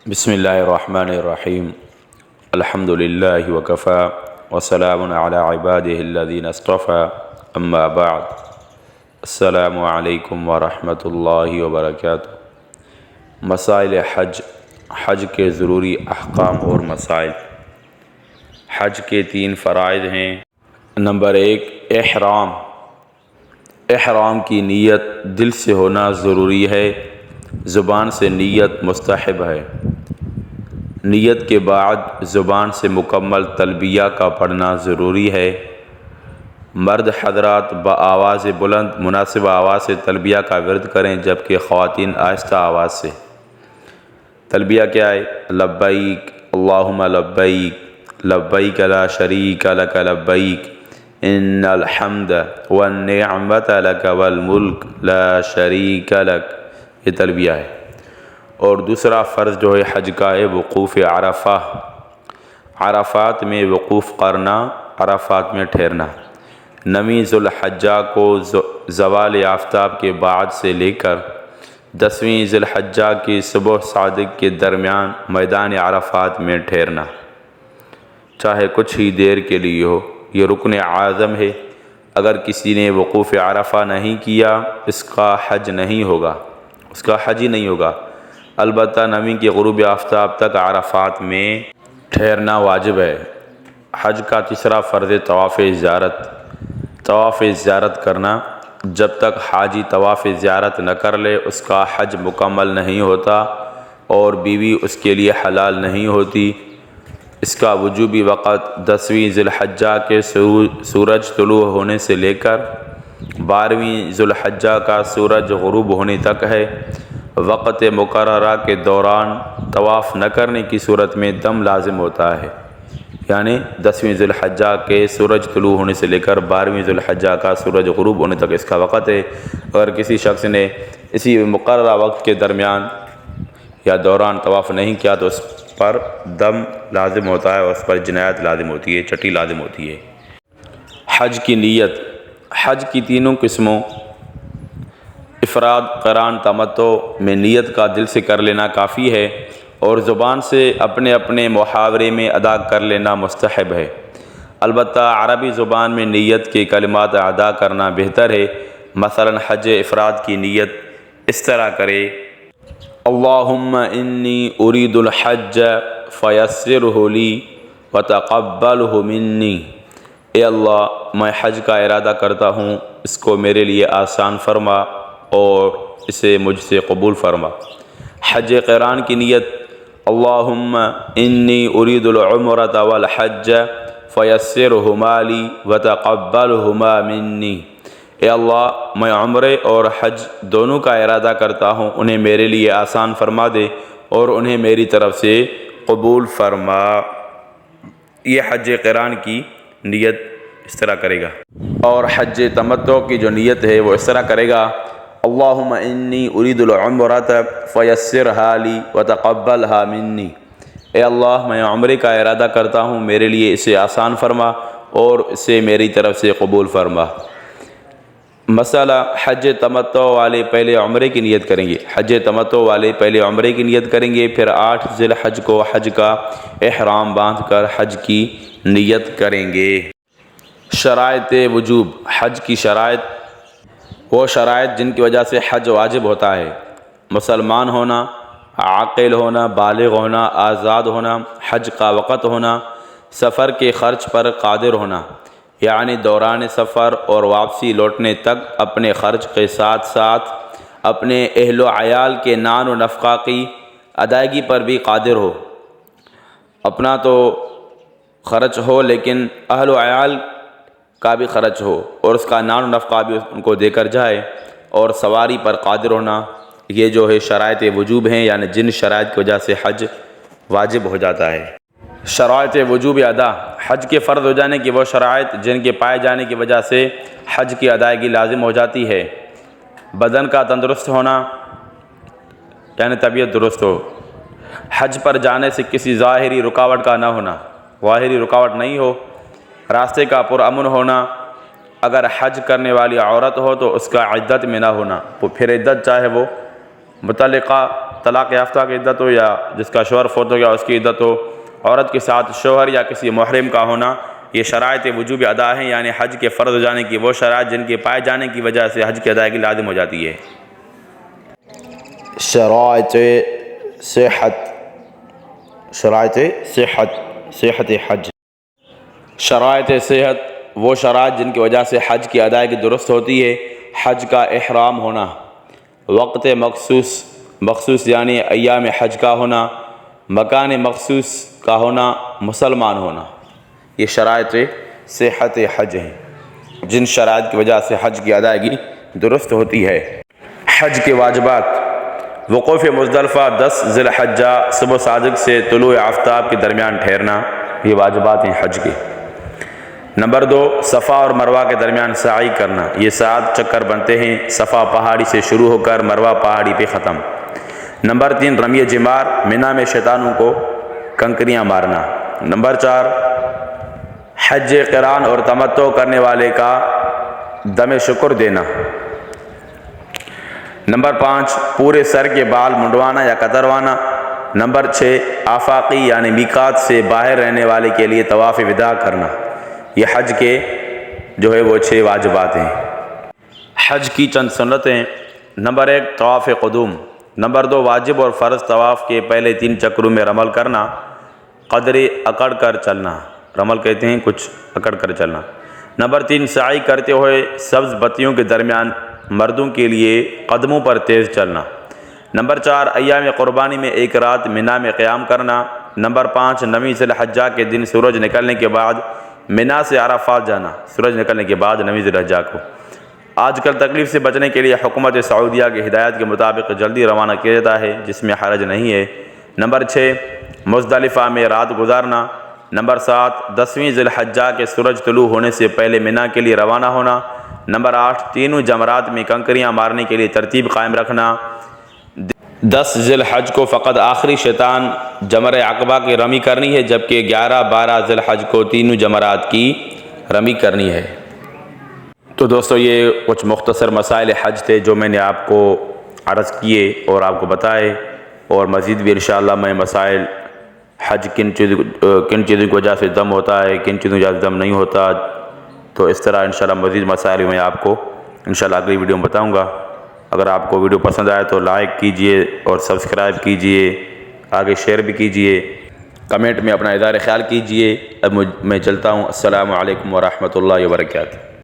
بسم اللہ الرحمن الرحیم الحمد للہ وکفی وسلام علی عبادہ الذین اصطفی اما بعد السلام علیکم ورحمۃ اللہ وبرکاتہ۔ مسائل حج کے ضروری احکام اور مسائل۔ حج کے 3 فرائض ہیں۔ نمبر 1، احرام۔ احرام کی نیت دل سے ہونا ضروری ہے، زبان سے نیت مستحب ہے۔ نیت کے بعد زبان سے مکمل تلبیہ کا پڑھنا ضروری ہے۔ مرد حضرات بآواز بلند مناسب آواز سے تلبیہ کا ورد کریں، جبکہ خواتین آہستہ آواز سے۔ تلبیہ کیا ہے؟ لبیک اللہم لبیک لبیک لا شریک لک لبیک ان الحمد والنعمت لک والملک لا شریک لک، یہ تلبیہ ہے۔ اور دوسرا فرض جو ہے حج کا ہے وقوف عرفہ، عرفات میں وقوف کرنا، عرفات میں ٹھہرنا۔ 9 ذو الحجہ کو زوال آفتاب کے بعد سے لے کر 10ویں ذی الحجہ کی صبح صادق کے درمیان میدان عرفات میں ٹھہرنا، چاہے کچھ ہی دیر کے لیے ہو۔ یہ رکن اعظم ہے۔ اگر کسی نے وقوف عرفہ نہیں کیا اس کا حج نہیں ہوگا، اس کا حج ہی نہیں ہوگا۔ البتہ 9 کے غروب آفتاب تک عرفات میں ٹھہرنا واجب ہے۔ حج کا تیسرا فرض طواف زیارت۔ طواف زیارت کرنا، جب تک حاجی طواف زیارت نہ کر لے اس کا حج مکمل نہیں ہوتا اور بیوی اس کے لیے حلال نہیں ہوتی۔ اس کا وجوبی وقت 10ویں ذی الحجہ کے سورج طلوع ہونے سے لے کر 12ویں ذی الحجہ کا سورج غروب ہونے تک ہے۔ وقت مقررہ کے دوران طواف نہ کرنے کی صورت میں دم لازم ہوتا ہے، یعنی 10ویں ذی الحجہ کے سورج طلوع ہونے سے لے کر 12ویں ذی الحجہ کا سورج غروب ہونے تک اس کا وقت ہے۔ اگر کسی شخص نے اسی مقررہ وقت کے درمیان یا دوران طواف نہیں کیا تو اس پر دم لازم ہوتا ہے اور اس پر جنایت لازم ہوتی ہے، چٹی لازم ہوتی ہے۔ حج کی نیت۔ حج کی 3 قسموں افراد، قران، تمتع میں نیت کا دل سے کر لینا کافی ہے اور زبان سے اپنے اپنے محاورے میں ادا کر لینا مستحب ہے۔ البتہ عربی زبان میں نیت کے کلمات ادا کرنا بہتر ہے۔ مثلا حج افراد کی نیت اس طرح کرے: اللہم انی ارید الحج فیسرہ لی وتقبلہ منی۔ اے اللہ، میں حج کا ارادہ کرتا ہوں، اس کو میرے لیے آسان فرما اور اسے مجھ سے قبول فرما۔ حج قران کی نیت: اللہم انی ارید العمرۃ والحج فیسرہما لی وتقبلہما منی۔ اے اللہ، میں عمرے اور حج دونوں کا ارادہ کرتا ہوں، انہیں میرے لیے آسان فرما دے اور انہیں میری طرف سے قبول فرما۔ یہ حج قران کی نیت اس طرح کرے گا۔ اور حج تمتع کی جو نیت ہے وہ اس طرح کرے گا: اللہم انی ارید العمرۃ فیسرہا لی وتقبلہا منی۔ اے اللہ، میں عمرے کا ارادہ کرتا ہوں، میرے لیے اسے آسان فرما اور اسے میری طرف سے قبول فرما۔ مسئلہ: حج تمتع والے پہلے عمرے کی نیت کریں گے۔ حج تمتع والے پہلے عمرے کی نیت کریں گے، پھر 8 ذی الحج کو حج کا احرام باندھ کر حج کی نیت کریں گے۔ شرائط وجوب۔ حج کی شرائط: وہ شرائط جن کی وجہ سے حج واجب ہوتا ہے: مسلمان ہونا، عاقل ہونا، بالغ ہونا، آزاد ہونا، حج کا وقت ہونا، سفر کے خرچ پر قادر ہونا، یعنی دوران سفر اور واپسی لوٹنے تک اپنے خرچ کے ساتھ ساتھ اپنے اہل و عیال کے نان و نفقہ کی ادائیگی پر بھی قادر ہو۔ اپنا تو خرچ ہو لیکن اہل و عیال کا بھی خرچ ہو اور اس کا نان و نفقہ بھی ان کو دے کر جائے، اور سواری پر قادر ہونا۔ یہ جو ہے شرائط وجوب ہیں، یعنی جن شرائط کی وجہ سے حج واجب ہو جاتا ہے۔ شرائط وجوب ادا۔ حج کے فرض ہو جانے کی وہ شرائط جن کے پائے جانے کی وجہ سے حج کی ادائیگی لازم ہو جاتی ہے: بدن کا تندرست ہونا، یعنی طبیعت درست ہو، حج پر جانے سے کسی ظاہری رکاوٹ کا نہ ہونا، ظاہری رکاوٹ نہیں ہو، راستے کا پرامن ہونا، اگر حج کرنے والی عورت ہو تو اس کا عدت میں نہ ہونا، پھر عدت چاہے وہ متعلقہ طلاق یافتہ کی عدت ہو یا جس کا شوہر فوت ہو گیا اس کی عدت ہو، عورت کے ساتھ شوہر یا کسی محرم کا ہونا، یہ شرائط وجوب ادا ہیں، یعنی حج کے فرض ہو جانے کی وہ شرائط جن کے پائے جانے کی وجہ سے حج کی ادائیگی لازم ہو جاتی ہے۔ شرائط صحت حج، شرائط صحت وہ شرائط جن کی وجہ سے حج کی ادائیگی درست ہوتی ہے۔ حج کا احرام ہونا، وقت مخصوص یعنی ایام حج کا ہونا، مکان مخصوص کا ہونا، مسلمان ہونا، یہ شرائط صحت حج ہیں جن شرائط کی وجہ سے حج کی ادائیگی درست ہوتی ہے۔ حج کے واجبات، وقوف مزدلفہ 10 ذی الحجہ صبح صادق سے طلوع آفتاب کے درمیان ٹھہرنا، یہ واجبات ہیں حج کے۔ نمبر 2، صفا اور مروہ کے درمیان سعی کرنا، یہ 7 چکر بنتے ہیں، صفا پہاڑی سے شروع ہو کر مروہ پہاڑی پہ ختم۔ نمبر 3، رمی جمار، مینا میں شیطانوں کو کنکریاں مارنا۔ نمبر 4، حج قران اور تمتع کرنے والے کا دم شکر دینا۔ نمبر 5، پورے سر کے بال منڈوانا یا کتروانا۔ نمبر 6، آفاقی یعنی میقات سے باہر رہنے والے کے لیے طواف وداع کرنا۔ یہ حج کے وہ 6 واجبات ہیں۔ حج کی چند سنتیں، نمبر 1، طواف قدوم۔ نمبر 2، واجب اور فرض طواف کے پہلے 3 چکروں میں رمل کرنا، قدر اکڑ کر چلنا، رمل کہتے ہیں کچھ اکڑ کر چلنا۔ نمبر 3، سعی کرتے ہوئے سبز بتیوں کے درمیان مردوں کے لیے قدموں پر تیز چلنا۔ نمبر 4، ایام قربانی میں 1 رات مینا میں قیام کرنا۔ نمبر 5، 9 ذی الحجہ کے دن سورج نکلنے کے بعد مینا سے عرفات جانا، سورج نکلنے کے بعد 9 ذی الحجہ کو۔ آج کل تکلیف سے بچنے کے لیے حکومت سعودیہ کی ہدایت کے مطابق جلدی روانہ کیا جاتا ہے، جس میں حرج نہیں ہے۔ نمبر 6، مزدلفہ میں رات گزارنا۔ نمبر 7، 10ویں ذی الحجہ کے سورج طلوع ہونے سے پہلے مینا کے لیے روانہ ہونا۔ نمبر 8، تینوں جمرات میں کنکریاں مارنے کے لیے ترتیب قائم رکھنا۔ 10 ذی الحج کو فقط آخری شیطان جمرہ عقبہ کی رمی کرنی ہے، جبکہ 11، 12 ذی الحج کو تینوں جمرات کی رمی کرنی ہے۔ تو دوستو یہ کچھ مختصر مسائل حج تھے جو میں نے آپ کو عرض کیے اور آپ کو بتائے، اور مزید بھی انشاءاللہ میں مسائل حج کن چیزوں کی وجہ سے دم ہوتا ہے، کن چیزوں کی وجہ سے دم نہیں ہوتا، تو اس طرح انشاءاللہ مزید مسائل میں آپ کو انشاءاللہ اگلی ویڈیو میں بتاؤں گا۔ اگر آپ کو ویڈیو پسند آئے تو لائک کیجئے اور سبسکرائب کیجئے، آگے شیئر بھی کیجئے، کمنٹ میں اپنا اظہار خیال کیجئے۔ اب میں چلتا ہوں۔ السلام علیکم ورحمۃ اللہ وبرکاتہ۔